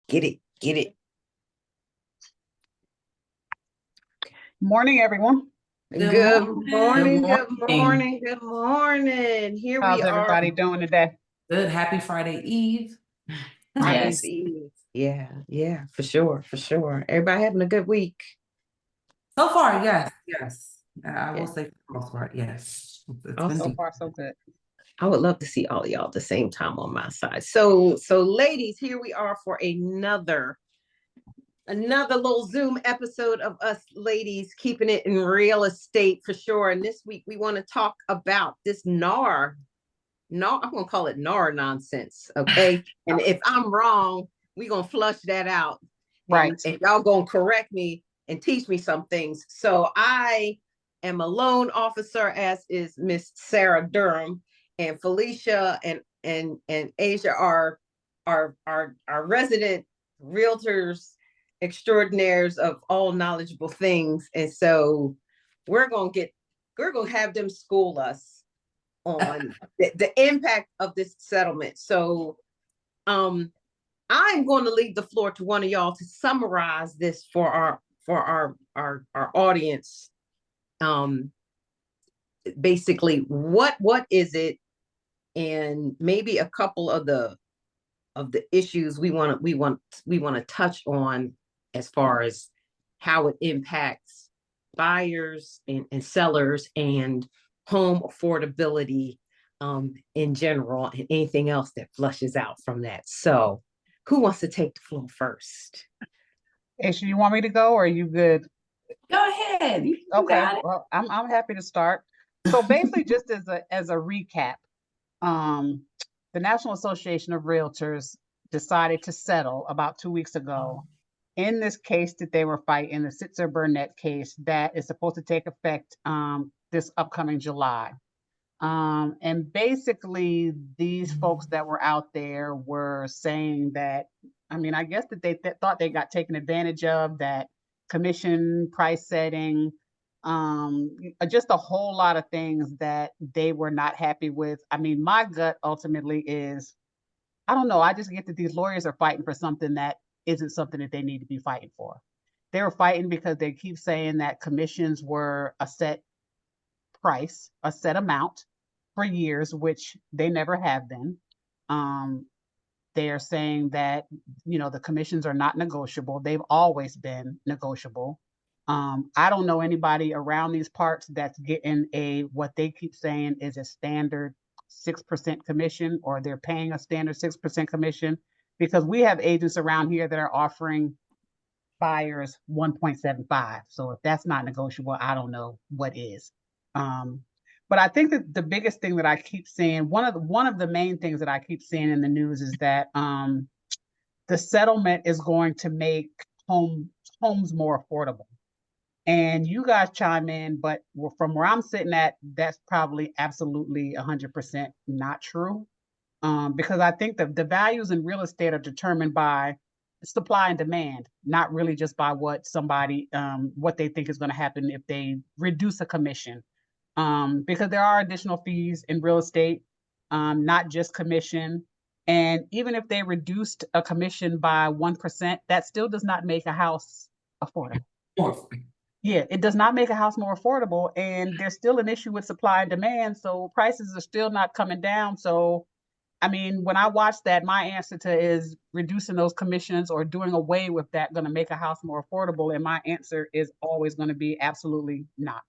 Get it, get it. Morning, everyone. Good morning, Good good morning, good morning. Here How's we are. everybody doing today? Good. Happy Friday Eve. Friday's Yes. Eve. Yeah, for sure, for sure. Everybody having a good week. So far, yes. I Yeah. will say for the most part, yes. It's Awesome. been So deep. far, so good. I would love to see all of y'all at the same time on my side. So ladies, here we are for another little Zoom episode of us ladies keeping it in real estate for sure. And this week we want to talk about this NAR. No, I'm gonna call it NAR nonsense. Okay. And if I'm wrong, we're gonna flush that out. Right. And y'all gonna correct me and teach me some things. So I am a loan officer, as is Miss Sarah Durham, and Felicia and Asia are resident realtors extraordinaires of all knowledgeable things. And so we're gonna have them school us on the impact of this settlement. So I'm going to leave the floor to one of y'all to summarize this for our audience. Basically, what is it, and maybe a couple of the issues we want to touch on as far as how it impacts buyers and sellers and home affordability in general, and anything else that flushes out from that. So who wants to take the floor first? Aisha, you want me to go or are you good? Go ahead. You Okay, got it. well, I'm happy to start. So basically, just as a recap, the National Association of Realtors decided to settle about 2 weeks ago in this case that they were fighting, the Sitzer Burnett case that is supposed to take effect this upcoming July. And basically, these folks that were out there were saying that, I mean, I guess that they thought they got taken advantage of, that commission, price setting, just a whole lot of things that they were not happy with. I mean, my gut ultimately is, I don't know, I just get that these lawyers are fighting for something that isn't something that they need to be fighting for. They were fighting because they keep saying that commissions were a set price, a set amount for years, which they never have been. They are saying that, the commissions are not negotiable. They've always been negotiable. I don't know anybody around these parts that's getting what they keep saying is a standard 6% commission, or they're paying a standard 6% commission, because we have agents around here that are offering buyers 1.75. So if that's not negotiable, I don't know what is. But I think that the biggest thing that I keep seeing, one of the main things that I keep seeing in the news is that the settlement is going to make homes more affordable. And you guys chime in, but from where I'm sitting at, that's probably absolutely 100% not true. Because I think the values in real estate are determined by supply and demand, not really just by what they think is going to happen if they reduce a commission. Because there are additional fees in real estate, not just commission. And even if they reduced a commission by 1%, that still does not make a house affordable. Yeah, it does not make a house more affordable, and there's still an issue with supply and demand, so prices are still not coming down. So, I mean, when I watch that, my answer to is reducing those commissions or doing away with that going to make a house more affordable, and my answer is always going to be absolutely not.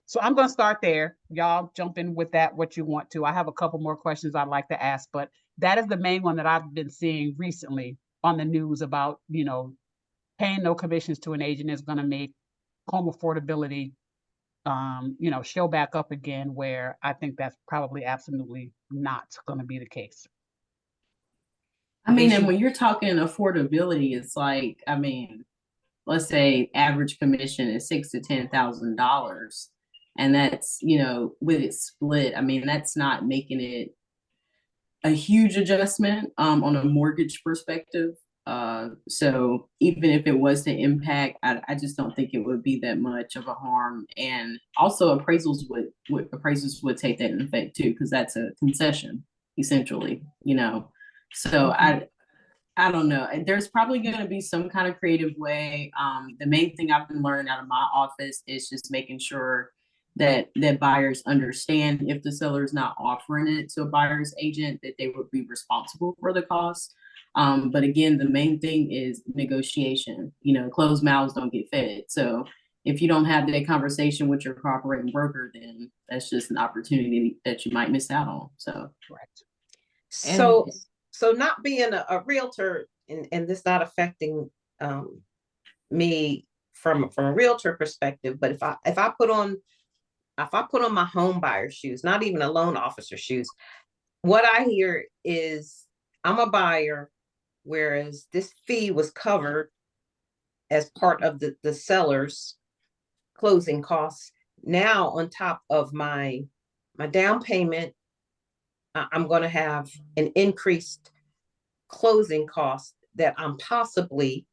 So I'm going to start there. Y'all jump in with that what you want to. I have a couple more questions I'd like to ask, but that is the main one that I've been seeing recently on the news about, paying no commissions to an agent is going to make home affordability, show back up again, where I think that's probably absolutely not going to be the case. I mean, and when you're talking affordability, it's like, I mean, let's say average commission is $6,000 to $10,000, and that's, with it split. I mean, that's not making it a huge adjustment on a mortgage perspective. So even if it was to impact, I just don't think it would be that much of a harm. And also appraisals would take that in effect too, because that's a concession essentially, So I don't know. There's probably going to be some kind of creative way. The main thing I've been learning out of my office is just making sure that buyers understand if the seller is not offering it to a buyer's agent, that they would be responsible for the cost. But again, the main thing is negotiation. You know, closed mouths don't get fed. So if you don't have that conversation with your cooperating broker, then that's just an opportunity that you might miss out on. So Correct. So, so not being a realtor and this not affecting me from a realtor perspective, but if I put on my home buyer shoes, not even a loan officer shoes, what I hear is I'm a buyer, whereas this fee was covered as part of the seller's closing costs. Now on top of my down payment, I'm going to have an increased closing cost that I'm possibly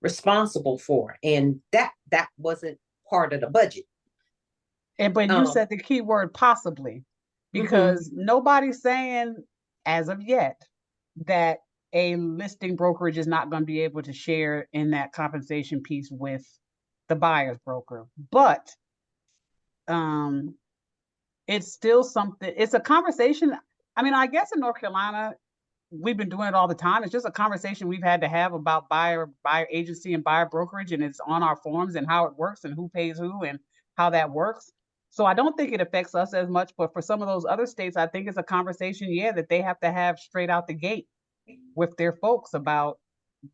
responsible for, and that wasn't part of the budget. And but you said the key word possibly, because nobody's saying as of yet that a listing brokerage is not going to be able to share in that compensation piece with the buyer's broker. But it's still something, it's a conversation. I mean, I guess in North Carolina, we've been doing it all the time. It's just a conversation we've had to have about buyer agency and buyer brokerage, and it's on our forms and how it works and who pays who and how that works. So I don't think it affects us as much, but for some of those other states, I think it's a conversation, yeah, that they have to have straight out the gate with their folks about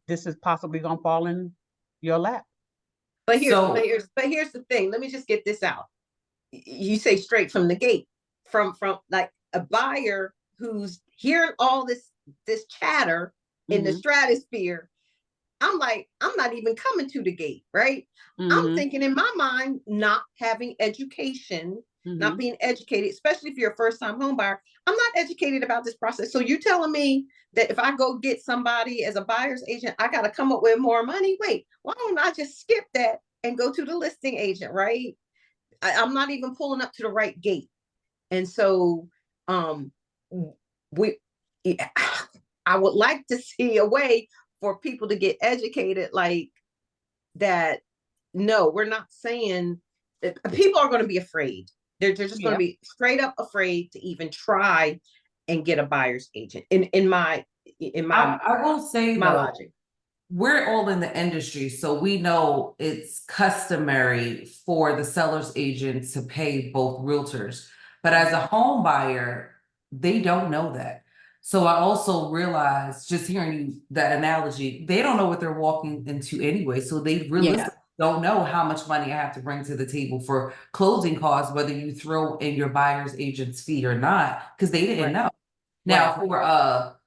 this is possibly going to fall in your lap. But here's the thing. Let me just get this out. You say straight from the gate, from like a buyer who's hearing all this chatter in the stratosphere. I'm like, I'm not even coming to the gate, right? I'm thinking in my mind, not having education, not being educated, especially if you're a first-time home buyer. I'm not educated about this process. So you're telling me that if I go get somebody as a buyer's agent, I got to come up with more money? Wait, why don't I just skip that and go to the listing agent, right? I'm not even pulling up to the right gate. And so I would like to see a way for people to get educated like that. No, we're not saying that people are going to be afraid. They're just going to be straight up afraid to even try and get a buyer's agent. In my I will say my though, logic. we're all in the industry, so we know it's customary for the seller's agent to pay both realtors. But as a home buyer, they don't know that. So I also realize, just hearing you, that analogy, they don't know what they're walking into anyway. So they realistically don't know how much money I have to bring to the table for closing costs, whether you throw in your buyer's agent's fee or not, because they didn't know. Now, for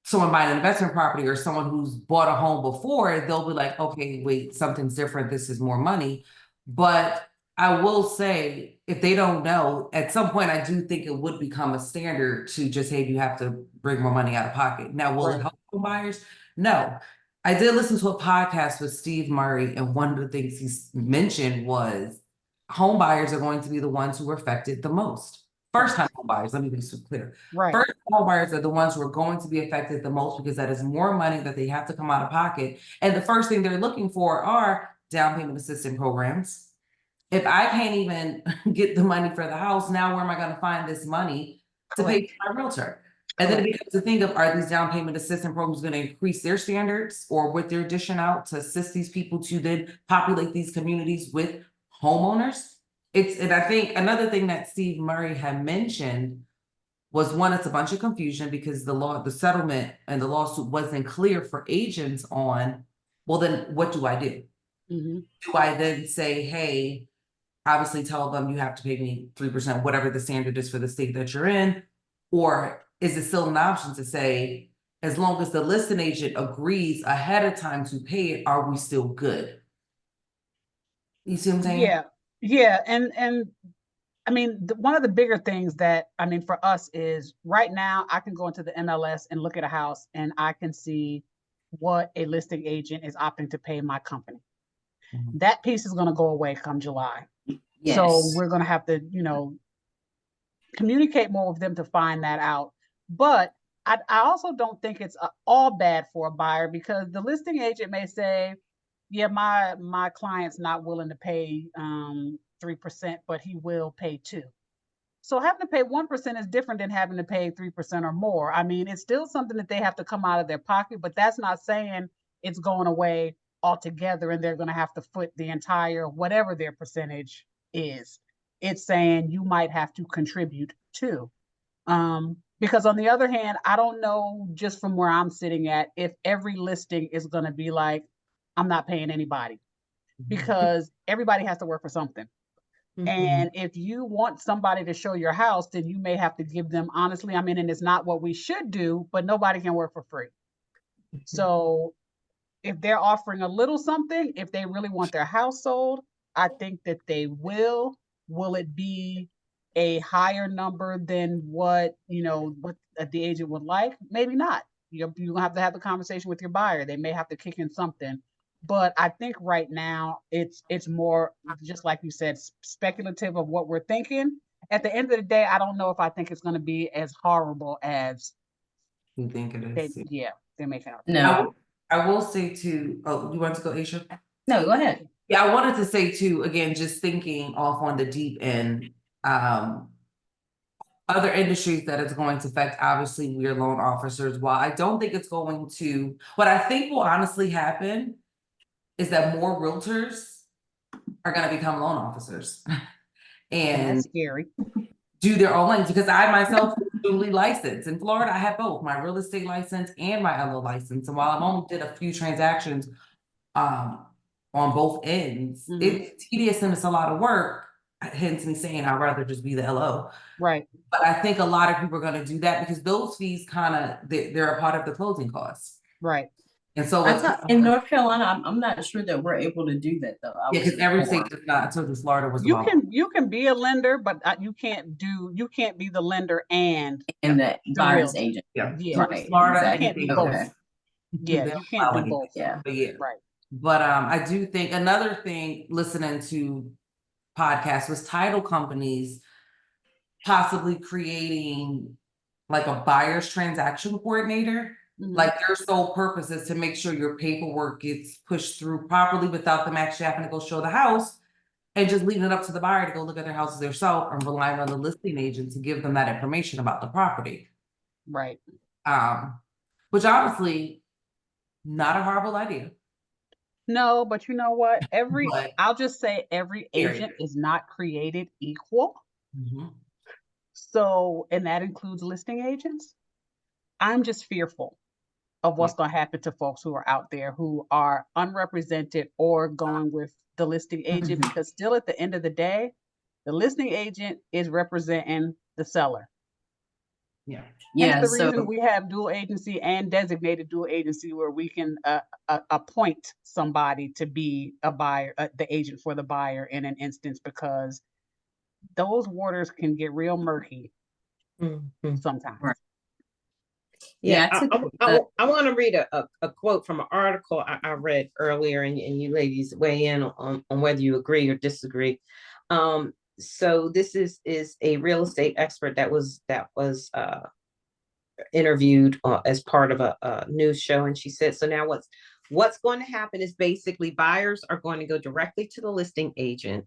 someone buying an investment property or someone who's bought a home before, they'll be like, okay, wait, something's different. This is more money. But I will say, if they don't know, at some point, I do think it would become a standard to just, hey, you have to bring more money out of pocket. Now, will it help home buyers? No. I did listen to a podcast with Steve Murray, and one of the things he mentioned was home buyers are going to be the ones who are affected the most. First-time home buyers, let me be super clear. First home buyers are the ones who are going to be affected the most because that is more money that they have to come out of pocket. And the first thing they're looking for are down payment assistance programs. If I can't even get the money for the house, now where am I going to find this money to pay for my realtor? And then it becomes a thing of, are these down payment assistance programs going to increase their standards, or what they're dishing out to assist these people to then populate these communities with homeowners? And I think another thing that Steve Murray had mentioned was, one, it's a bunch of confusion because the settlement and the lawsuit wasn't clear for agents on, well, then what do I do? Do I then say, hey, obviously tell them you have to pay me 3%, whatever the standard is for the state that you're in? Or is it still an option to say, as long as the listing agent agrees ahead of time to pay it, are we still good? You see what I'm saying? Yeah. And I mean, one of the bigger things that, I mean, for us is right now I can go into the MLS and look at a house and I can see what a listing agent is opting to pay my company. That piece is going to go away come July. So we're going to have to, communicate more with them to find that out. But I also don't think it's all bad for a buyer, because the listing agent may say, yeah, my client's not willing to pay 3%, but he will pay 2%. So having to pay 1% is different than having to pay 3% or more. I mean, it's still something that they have to come out of their pocket, but that's not saying it's going away altogether and they're going to have to foot the entire whatever their percentage is. It's saying you might have to contribute too. Because on the other hand, I don't know, just from where I'm sitting at, if every listing is going to be like, I'm not paying anybody, because everybody has to work for something. And if you want somebody to show your house, then you may have to give them, honestly, I mean, and it's not what we should do, but nobody can work for free. So if they're offering a little something, if they really want their house sold, I think that they will. Will it be a higher number than what, what the agent would like? Maybe not. You're gonna have to have the conversation with your buyer. They may have to kick in something. But I think right now it's more, just like you said, speculative of what we're thinking. At the end of the day, I don't know if I think it's going to be as horrible as You think it is? they're making out. No, I will say too. Oh, you want to go, Aisha? no, go ahead. Yeah, I wanted to say too, again, just thinking off on the deep end, other industries that it's going to affect, obviously, we're loan officers. While I don't think it's going to, what I think will honestly happen is that more realtors are going to become loan officers and That's scary. do their own loans, because I myself am dually licensed. In Florida, I have both my real estate license and my LO license. And while I've only did a few transactions on both ends, it's tedious and it's a lot of work. Hence me saying I'd rather just be the LO. Right. But I think a lot of people are going to do that because those fees they're a part of the closing costs. Right. And so in North Carolina, I'm not sure that we're able to do that though. Yeah, because every state does not. I told you Florida was you can be a lender, but you can't be the lender and the buyer's agent. Yeah, Right. Florida, exactly. You can't be both. Yeah, you can't do both. Yeah, but yeah, right. But I do think another thing, listening to podcasts, was title companies possibly creating like a buyer's transaction coordinator. Like their sole purpose is to make sure your paperwork gets pushed through properly without them actually having to go show the house, and just leaving it up to the buyer to go look at their houses themselves and relying on the listing agent to give them that information about the property. Right. Which honestly, not a horrible idea. No, but you know what? I'll just say every agent is not created equal. So, and that includes listing agents. I'm just fearful of what's going to happen to folks who are out there who are unrepresented or going with the listing agent, because still at the end of the day, the listing agent is representing the seller. Yeah. Hence the reason we have dual agency and designated dual agency, where we can appoint somebody to be a buyer, the agent for the buyer in an instance, because those waters can get real murky sometimes. Right. Yeah, I want to read a quote from an article I read earlier, and you ladies weigh in on whether you agree or disagree. So this is a real estate expert that was interviewed as part of a news show, and she said, so now what's going to happen is basically buyers are going to go directly to the listing agent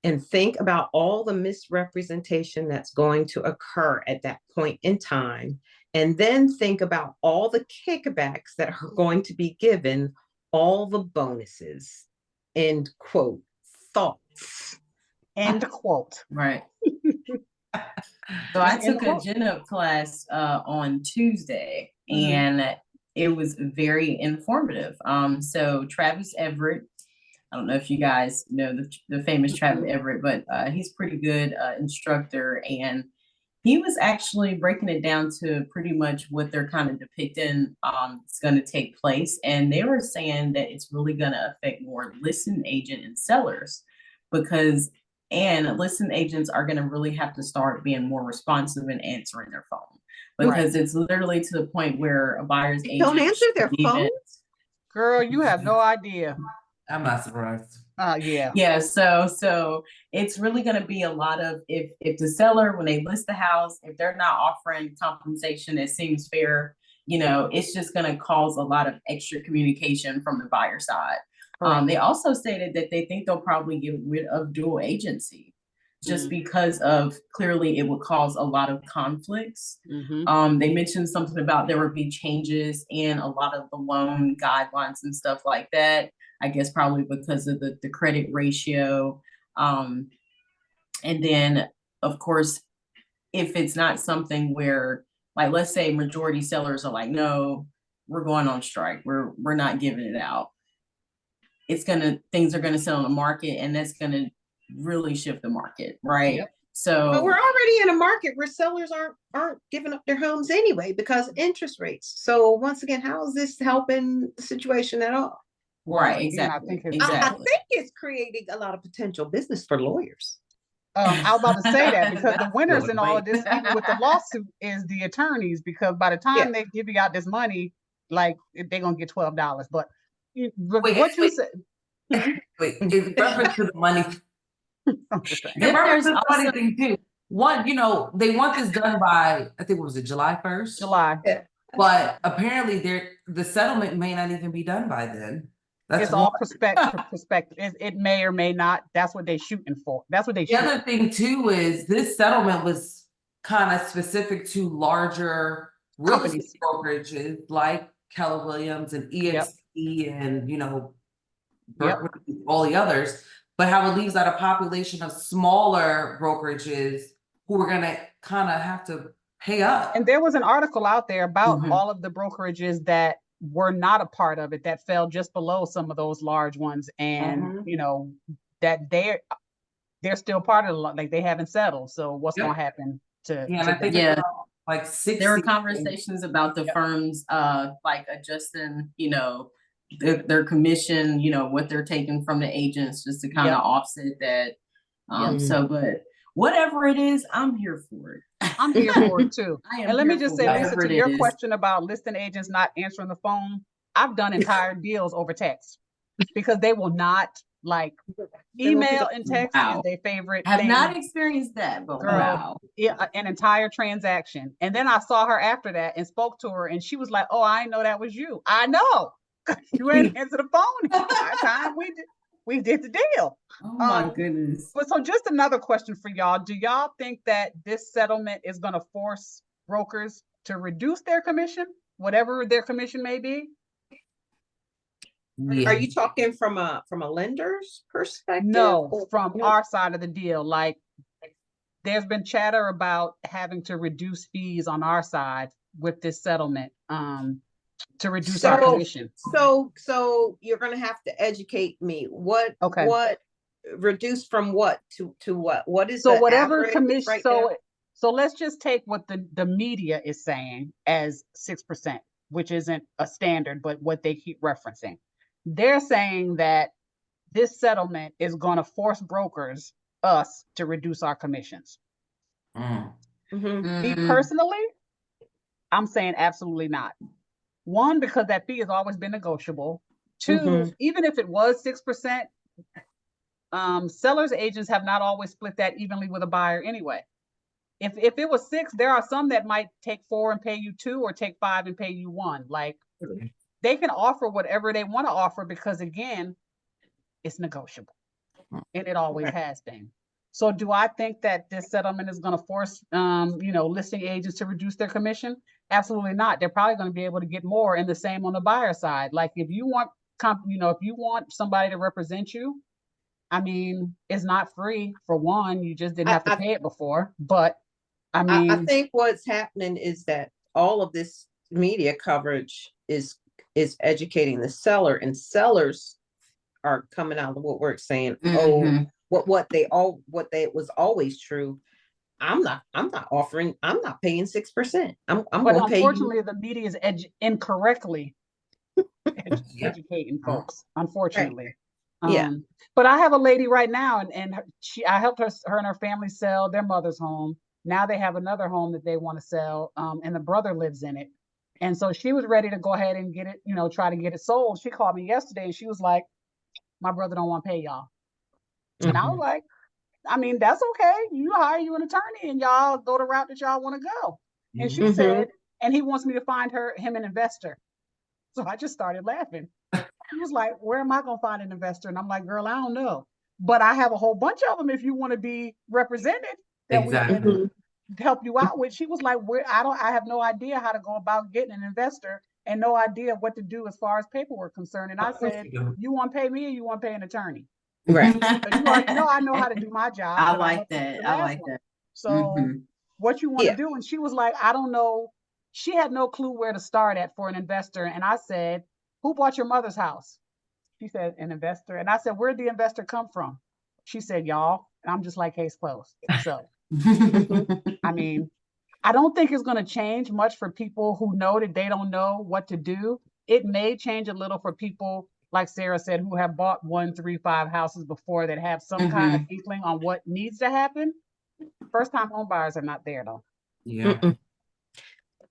and think about all the misrepresentation that's going to occur at that point in time, and then think about all the kickbacks that are going to be given, all the bonuses, end quote, thoughts. End quote. Right. So I took a gen up class on Tuesday, and it was very informative. So Travis Everett, I don't know if you guys know the famous Travis Everett, but he's pretty good instructor, and he was actually breaking it down to pretty much what they're kind of depicting is going to take place. And they were saying that it's really going to affect more listing agent and sellers, because listing agents are going to really have to start being more responsive and answering their phone, because it's literally to the point where a buyer's agent don't answer their phones. Girl, you have no idea. I'm not surprised. Yeah. Yeah, so it's really gonna be a lot of if the seller, when they list the house, if they're not offering compensation that seems fair, it's just gonna cause a lot of extra communication from the buyer side. Correct. They also stated that they think they'll probably get rid of dual agency just because of clearly it would cause a lot of conflicts. They mentioned something about there would be changes in a lot of the loan guidelines and stuff like that. I guess probably because of the credit ratio. And then, of course, if it's not something where, like, let's say majority sellers are like, no, we're going on strike. We're not giving it out. Things are gonna sit on the market, and that's gonna really shift the market, right? Yep. So But we're already in a market where sellers aren't giving up their homes anyway because of interest rates. So once again, how is this helping the situation at all? right, Again, I exactly. think it's- I Exactly. think it's creating a lot of potential business for lawyers. I was about to say that because the That's winners good. in all of Wait. this, even with the lawsuit, is the attorneys, because by the time they give you out this money, like they're gonna get $12. But what you said, Wait, in reference to the money, I'm just saying. in reference There's to the money also- thing too. One, they want this done by, I think, what was it, July 1st? July. But apparently the settlement may not even be done by then. That's It's all one. perspective. It may or may not. That's what they're shooting for. That's what they The other thing too is this settlement was kind of specific to larger real Companies. estate brokerages like Keller Williams and EXP and all the others, but how it leaves out a population of smaller brokerages who are gonna kind of have to pay up. And there was an article out there about all of the brokerages that were not a part of it, that fell just below some of those large ones, and that they're still part of the like they haven't settled. So what's gonna happen to Yeah, and I think Yeah. it's about, like 60. There were conversations about the firms like adjusting, their commission, what they're taking from the agents just to kind of offset that. So, but whatever it is, I'm here for it. I'm here for it too. I am And let me here just for say, Lisa, whatever to it your is. question about listing agents not answering the phone, I've done entire deals over text because they will not, like, email and text is their favorite Have thing. not experienced that, but Girl, wow. Yeah, an entire transaction. And then I saw her after that and spoke to her, and she was like, "Oh, I didn't know that was you." I know. You ain't answer the phone the entire time we did the deal. Oh my goodness. But so just another question for y'all. Do y'all think that this settlement is going to force brokers to reduce their commission, whatever their commission may be? Are you talking from a lender's perspective? No, from our side of the deal. Like, there's been chatter about having to reduce fees on our side with this settlement, to reduce our commission. So you're gonna have to educate me. What reduce from what to what? What is so the whatever average commission? right now? So let's just take what the media is saying as 6%, which isn't a standard, but what they keep referencing. They're saying that this settlement is going to force brokers, us, to reduce our commissions. Me personally, I'm saying absolutely not. One, because that fee has always been negotiable. Two, even if it was 6%, sellers agents have not always split that evenly with a buyer anyway. If it was 6, there are some that might take 4 and pay you 2, or take 5 and pay you 1. Like, they can offer whatever they want to offer because, again, it's negotiable, and it always has been. So do I think that this settlement is going to force, listing agents to reduce their commission? Absolutely not. They're probably going to be able to get more, and the same on the buyer side. Like, if you want, if you want somebody to represent you, I mean, it's not free. For one, you just didn't have to pay it before. But I mean, I think what's happening is that all of this media coverage is educating the seller, and sellers are coming out of the woodwork saying, "Oh, what was always true. I'm not offering. I'm not paying 6%. I'm but going to pay you." unfortunately, the media is incorrectly educating folks. Unfortunately. But I have a lady right now, and I helped her and her family sell their mother's home. Now they have another home that they want to sell, and the brother lives in it. And so she was ready to go ahead and get it, try to get it sold. She called me yesterday and she was like, my brother don't want to pay y'all. And I was like, I mean, that's okay. You hire you an attorney and y'all go the route that y'all want to go. And she said, and he wants me to find him an investor. So I just started laughing. He was like, where am I going to find an investor? And I'm like, girl, I don't know. But I have a whole bunch of them if you want to be represented that we can help you out with. She was like, I have no idea how to go about getting an investor and no idea what to do as far as paperwork concerned. And I said, you want to pay me or you want to pay an attorney? Right. So you already know I know how to do my job. I like that. I like that. So what you want to do? And she was like, I don't know. She had no clue where to start at for an investor. And I said, who bought your mother's house? She said, an investor. And I said, where'd the investor come from? She said, y'all. And I'm just like, case closed. So, I mean, I don't think it's going to change much for people who know that they don't know what to do. It may change a little for people, like Sarah said, who have bought 1, 3, 5 houses before that have some kind of inkling on what needs to happen. First-time home buyers are not there, though. Yeah.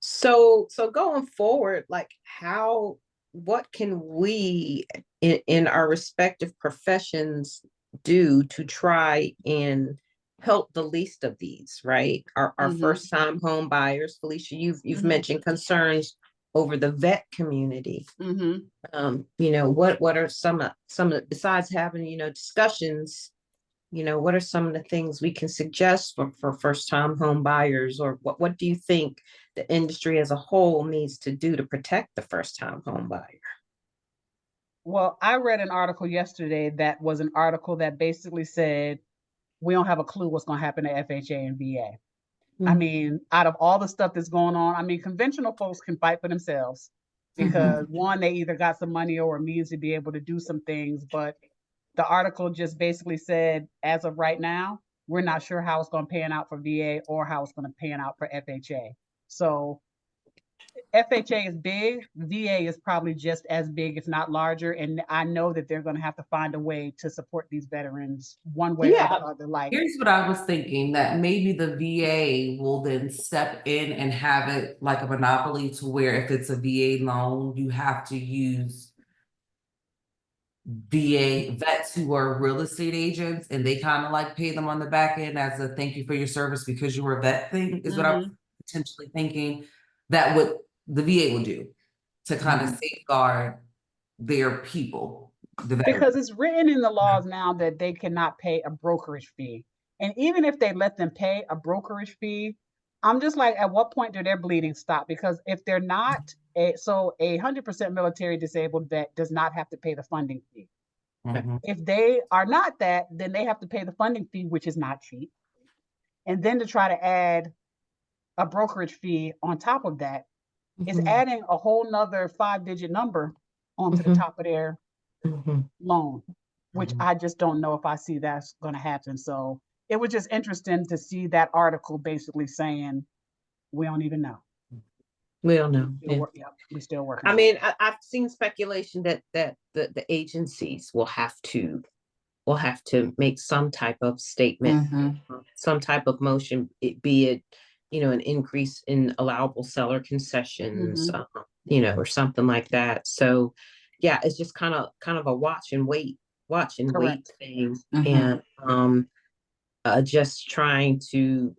So going forward, like what can we in our respective professions do to try and help the least of these, right? Our first time home buyers. Felicia, you've mentioned concerns over the vet community. You know, what are some of besides having, you know, discussions, you know, what are some of the things we can suggest for first time home buyers, or what do you think the industry as a whole needs to do to protect the first time home buyer? Well, I read an article yesterday that was an article that basically said, we don't have a clue what's going to happen to FHA and VA. I mean, out of all the stuff that's going on, I mean, conventional folks can fight for themselves because one, they either got some money or a means to be able to do some things. But the article just basically said, as of right now, we're not sure how it's going to pan out for VA or how it's going to pan out for FHA. So FHA is big. VA is probably just as big, if not larger. And I know that they're going to have to find a way to support these veterans one way or the other. Like, here's what I was thinking, that maybe the VA will then step in and have it like a monopoly to where if it's a VA loan, you have to use VA vets who are real estate agents, and they kind of like pay them on the back end as a thank you for your service because you were a vet thing, is what I'm potentially thinking that what the VA will do to kind of safeguard their people. Because it's written in the laws now that they cannot pay a brokerage fee. And even if they let them pay a brokerage fee, I'm just like, at what point do their bleeding stop? Because if they're not, a 100% military disabled vet does not have to pay the funding fee. If they are not that, then they have to pay the funding fee, which is not cheap. And then to try to add a brokerage fee on top of that is adding a whole nother 5-digit number onto the top of their loan, which I just don't know if I see that's going to happen. So it was just interesting to see that article basically saying, we don't even know. We don't know. We're still working. I mean, I've seen speculation that the agencies will have to make some type of statement, some type of motion, be it, you know, an increase in allowable seller concessions, you know, or something like that. So yeah, it's just kind of a watch and wait thing. And just trying to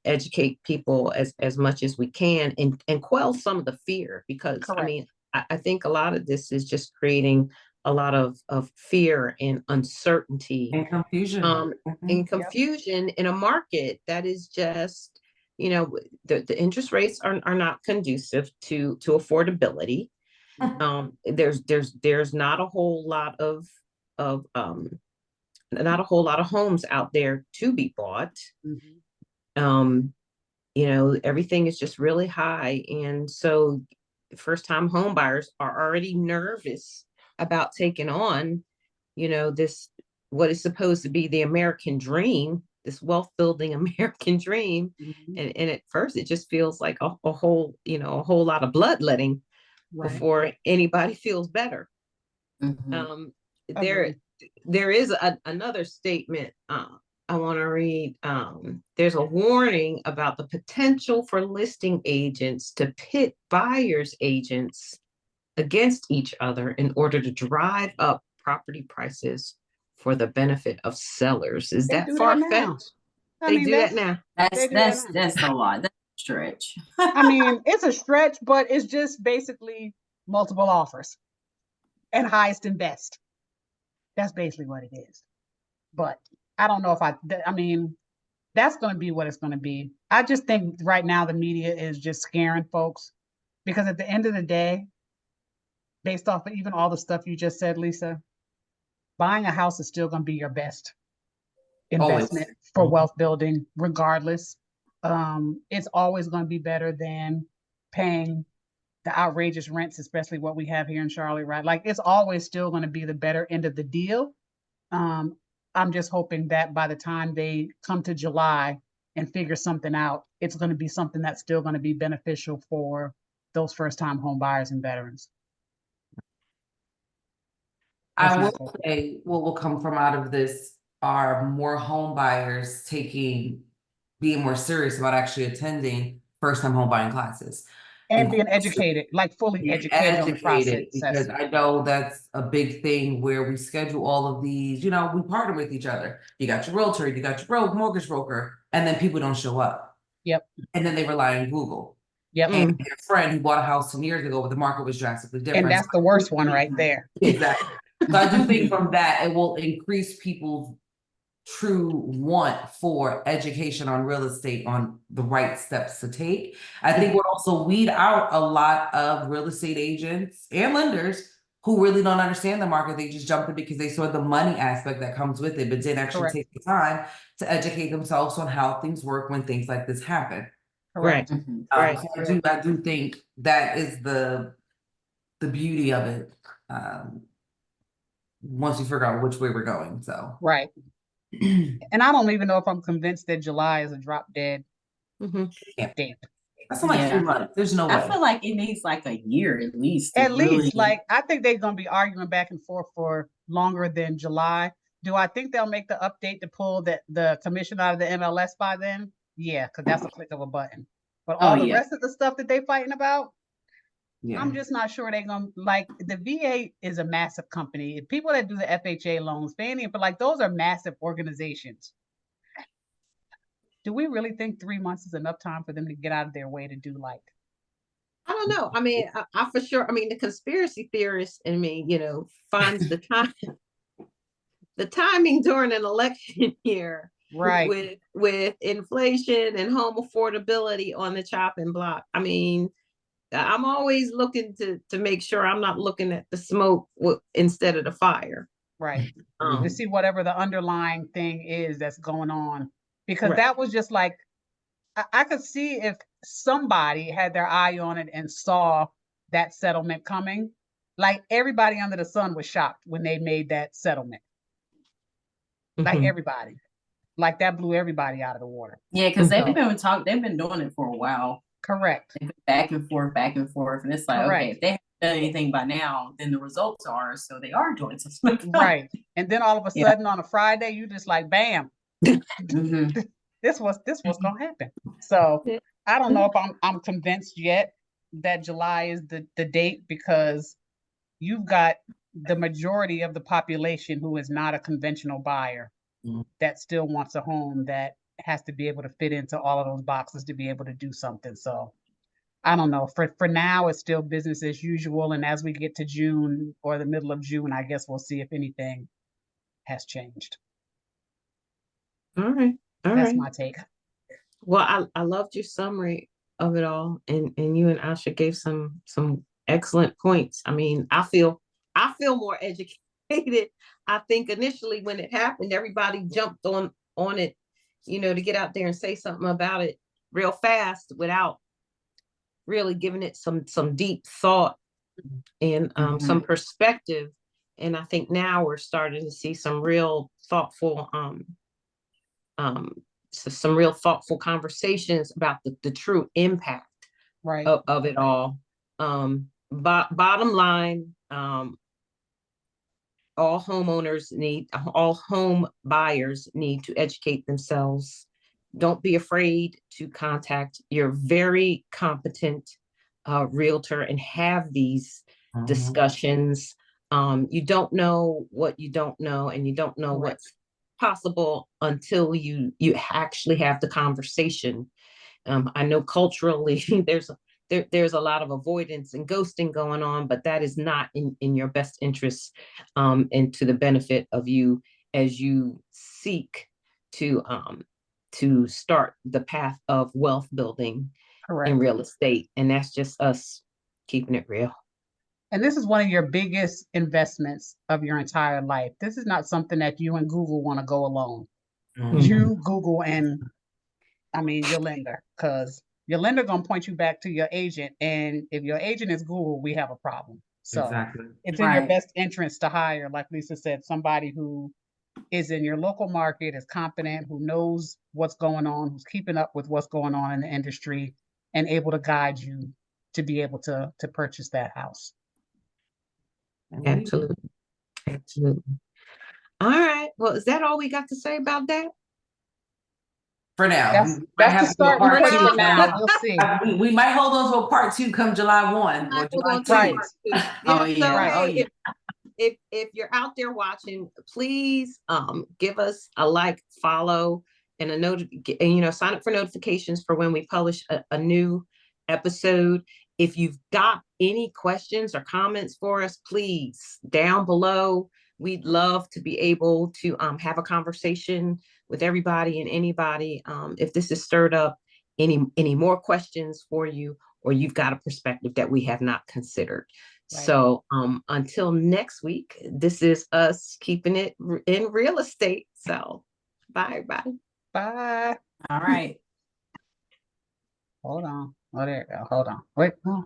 educate people as much as we can and quell some of the fear, because I mean, I think a lot of this is just creating a lot of fear and uncertainty and confusion. In a market that is just, you know, the interest rates are not conducive to affordability. There's not a whole lot of homes out there to be bought. You know, everything is just really high, and so first time home buyers are already nervous about taking on, you know, this, what is supposed to be the American dream, this wealth building American dream. And at first it just feels like a whole lot of bloodletting before anybody feels better. There is another statement I want to read. There's a warning about the potential for listing agents to pit buyers agents against each other in order to drive up property prices for the benefit of sellers. Is They that do that now. far-fetched? I They mean, do that now. they do that now. That's a lot. That's a stretch. I mean, it's a stretch, but it's just basically multiple offers and highest and best. That's basically what it is. But I don't know if I mean, that's going to be what it's going to be. I just think right now the media is just scaring folks because at the end of the day, based off of even all the stuff you just said, Lisa, buying a house is still going to be your best investment for wealth building, regardless. It's always going to be better than paying the outrageous rents, especially what we have here in Charlotte, right? Like it's always still going to be the better end of the deal. I'm just hoping that by the time they come to July and figure something out, it's going to be something that's still going to be beneficial for those first-time home buyers and veterans. I will say what will come from out of this are more home buyers being more serious about actually attending first-time home buying classes. And being educated, like fully educated on the process. Because I know that's a big thing where we schedule all of these, we partner with each other. You got your realtor, you got your mortgage broker, and then people don't show up. Yep. And then they rely on Google. Yep. And their friend who bought a house 10 years ago, but the market was drastically different. And that's the worst one right there. Exactly. So I do think from that, it will increase people's true want for education on real estate, on the right steps to take. I think we'll also weed out a lot of real estate agents and lenders who really don't understand the market. They just jumped in because they saw the money aspect that comes with it, but didn't actually take the time to educate themselves on how things work when things like this happen. Correct. Right. So I do think that is the beauty of it. Once you figure out which way we're going, so. Right. And I don't even know if I'm convinced that July is a drop dead date. That's not like 3 months. There's no way. I feel like it needs like a year at least. At least, like, I think they're going to be arguing back and forth for longer than July. Do I think they'll make the update to pull the commission out of the MLS by then? Yeah, because that's a click of a button. But all the rest of the stuff that they're fighting about, I'm just not sure they're going to, like, the VA is a massive company. People that do the FHA loans, Fannie, but like, those are massive organizations. Do we really think 3 months is enough time for them to get out of their way to do like? I don't know. I mean, I for sure, I mean, the conspiracy theorist in me, finds the timing during an election year, right, with inflation and home affordability on the chopping block. I mean, I'm always looking to make sure I'm not looking at the smoke instead of the fire. Right. To see whatever the underlying thing is that's going on. Because that was just like, I could see if somebody had their eye on it and saw that settlement coming, like everybody under the sun was shocked when they made that settlement. Like everybody. Like that blew everybody out of the water. Yeah, because they've been doing it for a while. Correct. They've been back and forth. And it's like, okay, if they haven't done anything by now, then the results are, so they are doing something. Right. And then all of a sudden on a Friday, you just like, bam. This was gonna happen. So I don't know if I'm convinced yet that July is the date, because you've got the majority of the population who is not a conventional buyer that still wants a home that has to be able to fit into all of those boxes to be able to do something. So I don't know. For now, it's still business as usual. And as we get to June or the middle of June, I guess we'll see if anything has changed. All right. That's my take. Well, I loved your summary of it all, and you and Asha gave some excellent points. I mean, I feel more educated. I think initially when it happened, everybody jumped on it, to get out there and say something about it real fast without really giving it some deep thought and some perspective. And I think now we're starting to see some real thoughtful some real thoughtful conversations about the true impact of it all. Bottom line, all home buyers need to educate themselves. Don't be afraid to contact your very competent realtor and have these discussions. You don't know what you don't know, and you don't know Correct. what's possible until you actually have the conversation. I know culturally there's a lot of avoidance and ghosting going on, but that is not in your best interest, and to the benefit of you as you seek to start the path of wealth building Correct. in real estate. And that's just us keeping it real. And this is one of your biggest investments of your entire life. This is not something that you and Google want to go alone. Mhm. You, Google, and I mean your lender, because your lender gonna point you back to your agent. And if your agent is Google, we have a problem. So Exactly. it's in your Right. best interest to hire, like Lisa said, somebody who is in your local market, is competent, who knows what's going on, who's keeping up with what's going on in the industry, and able to guide you to be able to purchase that house. Absolutely. Absolutely. All right. Well, is that all we got to say about that? For now, That's we might that's the have to do a starting part point two. for now. We'll see. We might hold on to a part two come July 1 or Hold July on to 2. Right. part two. Oh, So yeah. hey, Oh, yeah. if you're out there watching, please give us a like, follow, and sign up for notifications for when we publish a new episode. If you've got any questions or comments for us, please down below. We'd love to be able to have a conversation with everybody and anybody. If this has stirred up any more questions for you, or you've got a perspective that we have not considered. Right. So until next week, this is us keeping it in real estate. So bye. Bye. All right. Hold on. Oh, there you go. Hold on. Wait. Oh.